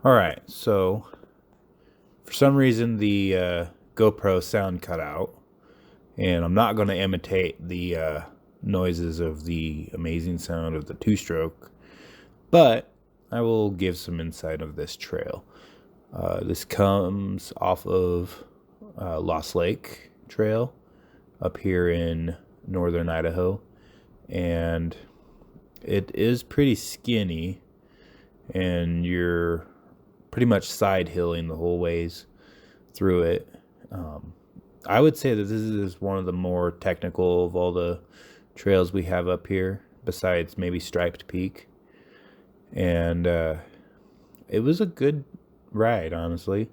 All right, so for some reason the GoPro sound cut out, and I'm not going to imitate the noises of the amazing sound of the two-stroke, but I will give some insight of this trail. This comes off of Lost Lake Trail up here in northern Idaho, and it is pretty skinny, and you're pretty much side hilling the whole ways through it. Um, I would say that this is one of the more technical of all the trails we have up here, besides maybe Striped Peak. And it was a good ride, honestly.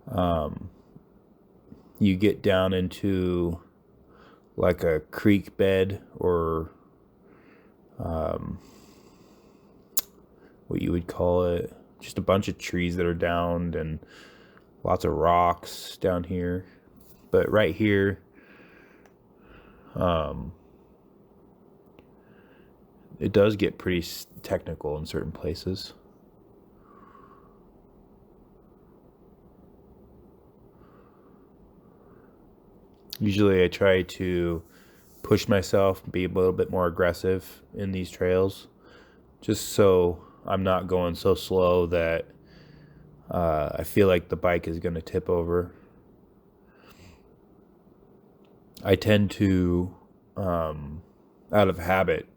Um, you get down into like a creek bed, or um, what you would call it, just a bunch of trees that are downed and lots of rocks down here. But right here, um, it does get pretty technical in certain places. Usually I try to push myself, be a little bit more aggressive in these trails, just so I'm not going so slow that I feel like the bike is going to tip over. I tend to, out of habit,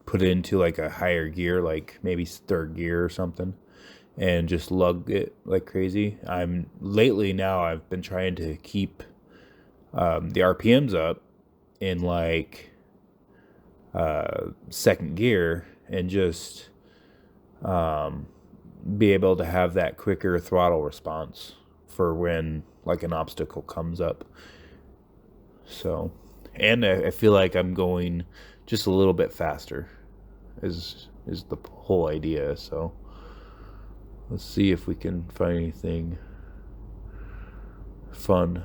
put it into like a higher gear, like maybe third gear or something, and just lug it like crazy. I'm lately now I've been trying to keep the RPMs up in like second gear, and just um, be able to have that quicker throttle response for when like an obstacle comes up. So, and I feel like I'm going just a little bit faster is the whole idea. So let's see if we can find anything fun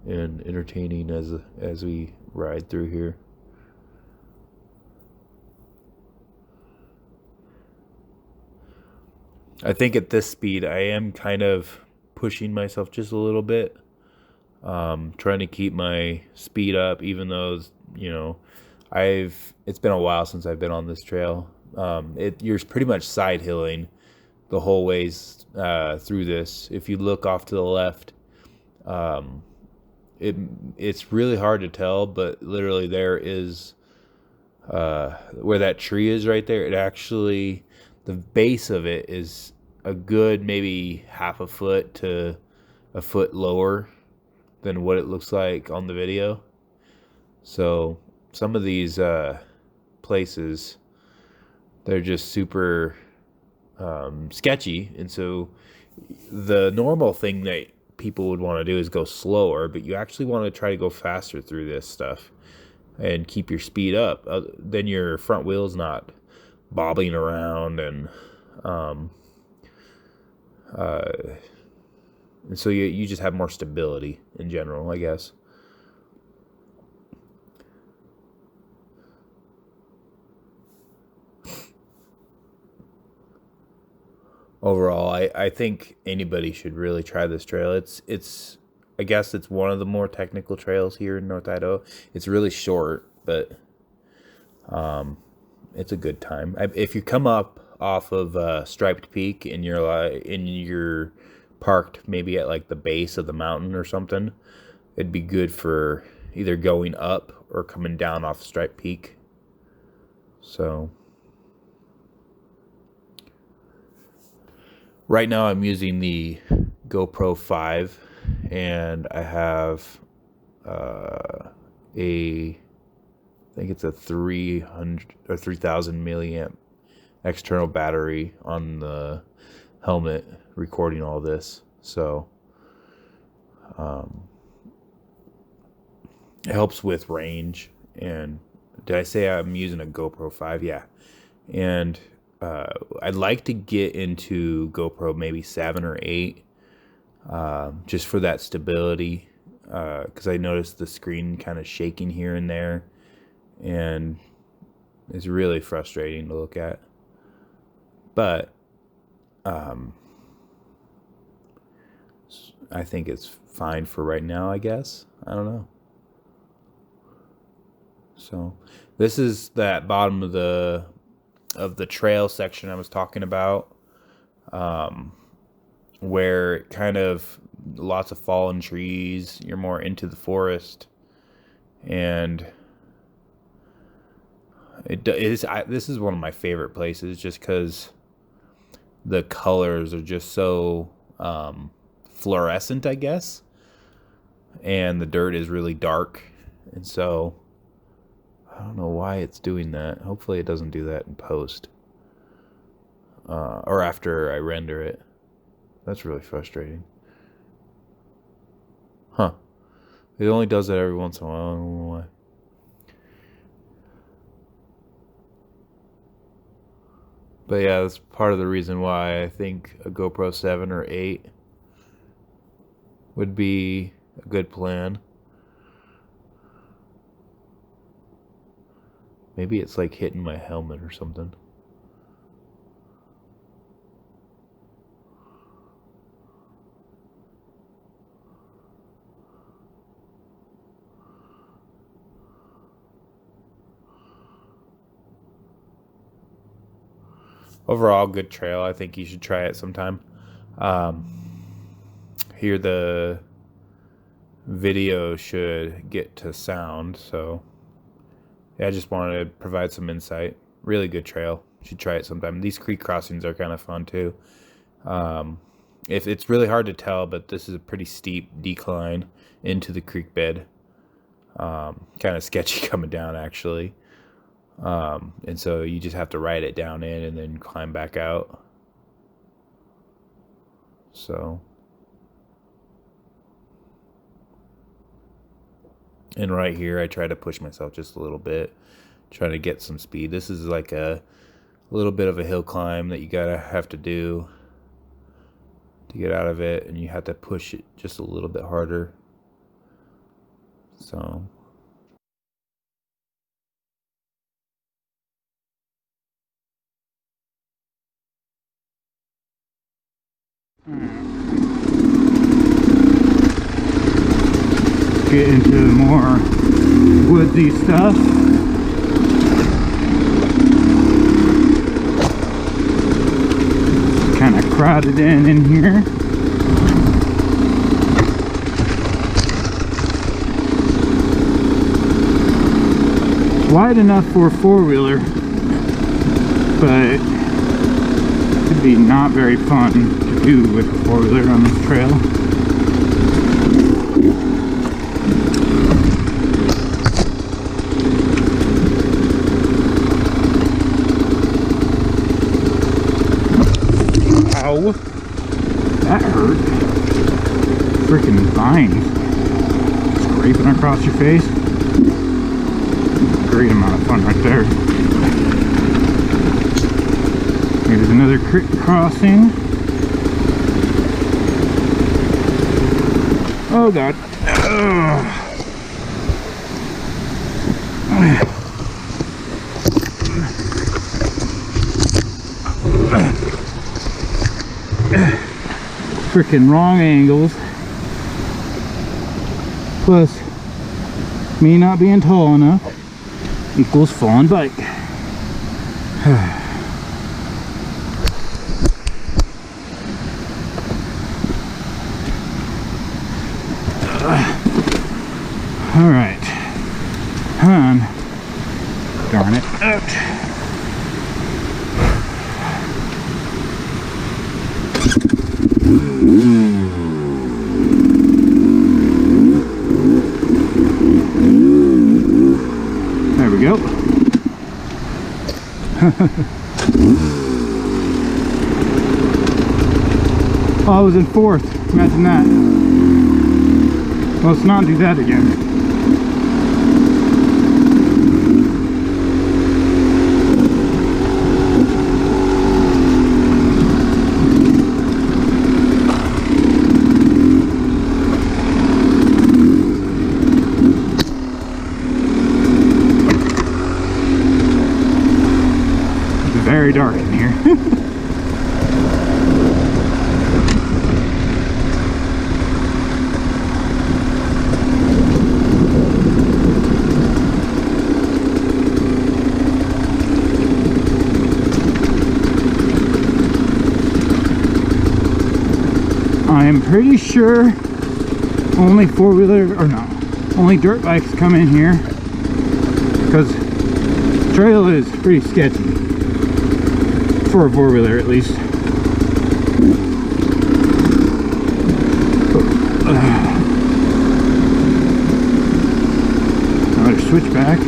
and entertaining as we ride through here. I think at this speed I am kind of pushing myself just a little bit, trying to keep my speed up, even though you know it's been a while since I've been on this trail. You're pretty much side hilling the whole ways through this. If you look off to the left, um, it's really hard to tell, but literally there is where that tree is right there. It actually, the base of it is a good maybe half a foot to a foot lower than what it looks like on the video. So some of these places, they're just super sketchy, and so the normal thing that people would want to do is go slower, but you actually want to try to go faster through this stuff and keep your speed up. Then your front wheel's not bobbing around, um, uh, and so you just have more stability in general, I guess. Overall, I think anybody should really try this trail. It's I guess it's one of the more technical trails here in North Idaho. It's really short, but um, it's a good time. If you come up off of Striped Peak and you're parked maybe at like the base of the mountain or something, it'd be good for either going up or coming down off Striped Peak. So right now I'm using the GoPro 5, and I have a I think it's a 300 or 3000 milliamp external battery on the helmet recording all this. So um, it helps with range. And did I say I'm using a GoPro 5? Yeah. And I'd like to get into GoPro maybe 7 or 8, just for that stability. Because I noticed the screen kind of shaking here and there, and it's really frustrating to look at. But I think it's fine for right now, I guess. I don't know. So this is that bottom of the trail section I was talking about, where kind of lots of fallen trees. You're more into the forest, and this is one of my favorite places just because the colors are just so fluorescent, I guess, and the dirt is really dark, and so I don't know why it's doing that. Hopefully it doesn't do that in post or after I render it. That's really frustrating. Huh. It only does that every once in a while. I don't know why. But yeah, that's part of the reason why I think a GoPro 7 or 8 would be a good plan. Maybe it's like hitting my helmet or something. Overall, good trail. I think you should try it sometime. Here the video should get to sound, so yeah, I just wanted to provide some insight. Really good trail. You should try it sometime. These creek crossings are kind of fun too. If it's really hard to tell, but this is a pretty steep decline into the creek bed. Kind of sketchy coming down, actually. And so you just have to ride it down in and then climb back out. So, and right here I try to push myself just a little bit, try to get some speed. This is like a little bit of a hill climb that you have to do to get out of it, and you have to push it just a little bit harder. So get into more woodsy stuff. Kind of crowded in here. Wide enough for a four-wheeler, but it'd be not very fun to do with a four-wheeler on this trail. Ow! That hurt. Freaking vines scraping across your face. Great amount of fun right there. Here's another creek crossing. Oh god. Freaking wrong angles. Plus me not being tall enough equals falling bike. All right, hon, darn it, out. There we go. Oh, I was in fourth. Imagine that. Let's not do that again. It's very dark in here. I'm pretty sure only four-wheeler, or no, only dirt bikes come in here, because trail is pretty sketchy for a four-wheeler at least. Another switchback.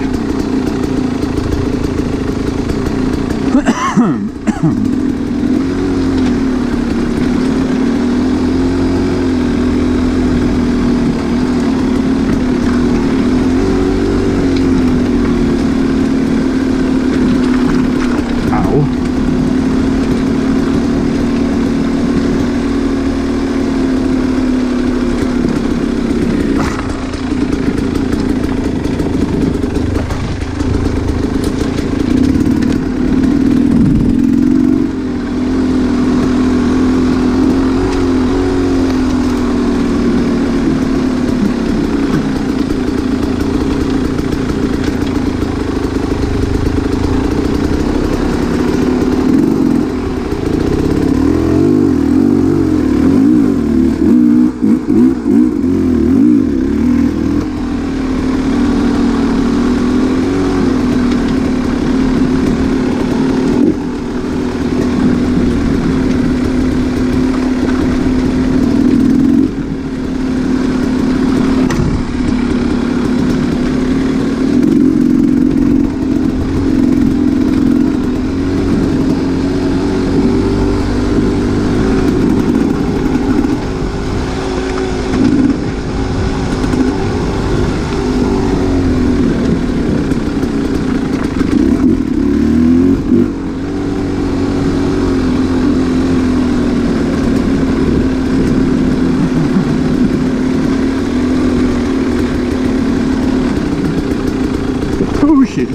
Shit.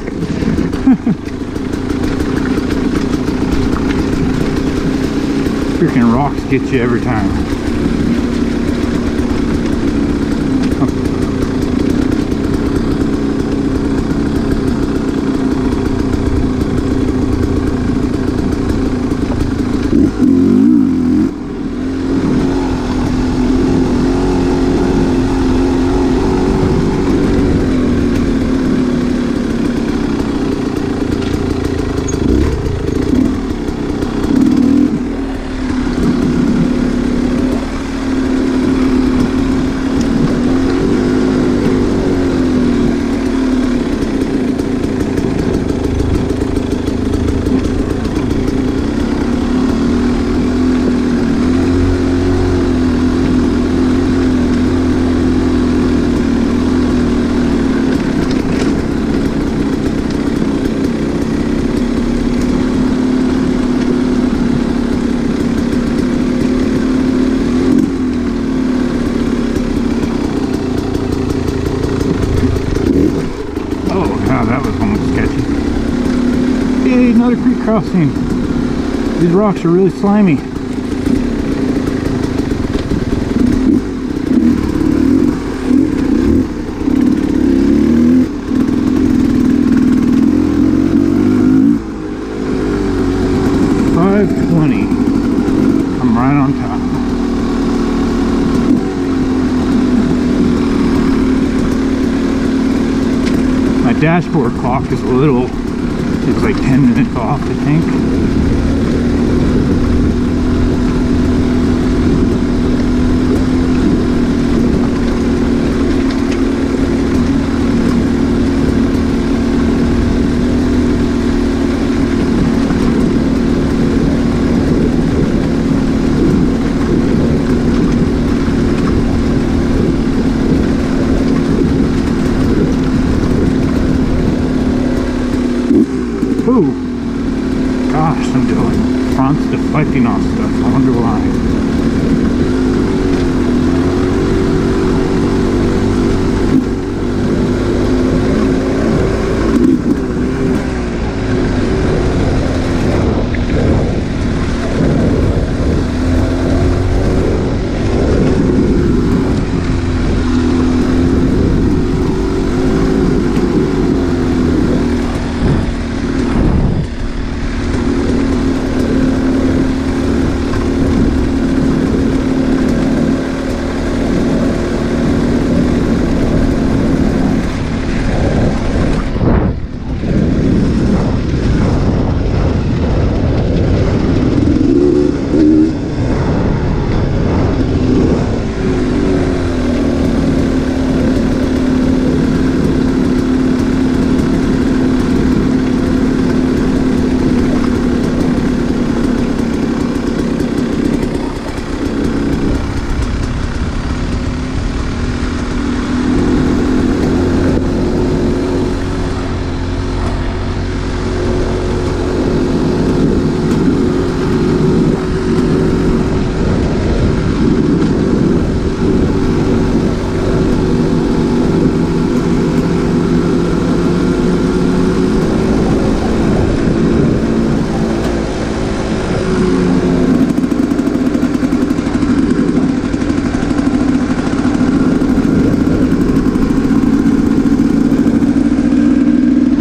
Freaking rocks get you every time. Another creek crossing. These rocks are really slimy. $5.20. I'm right on top. My dashboard clock is a little. It's like 10 minutes off, I think. Ooh, gosh, I'm doing fronts deflecting off stuff. I wonder why.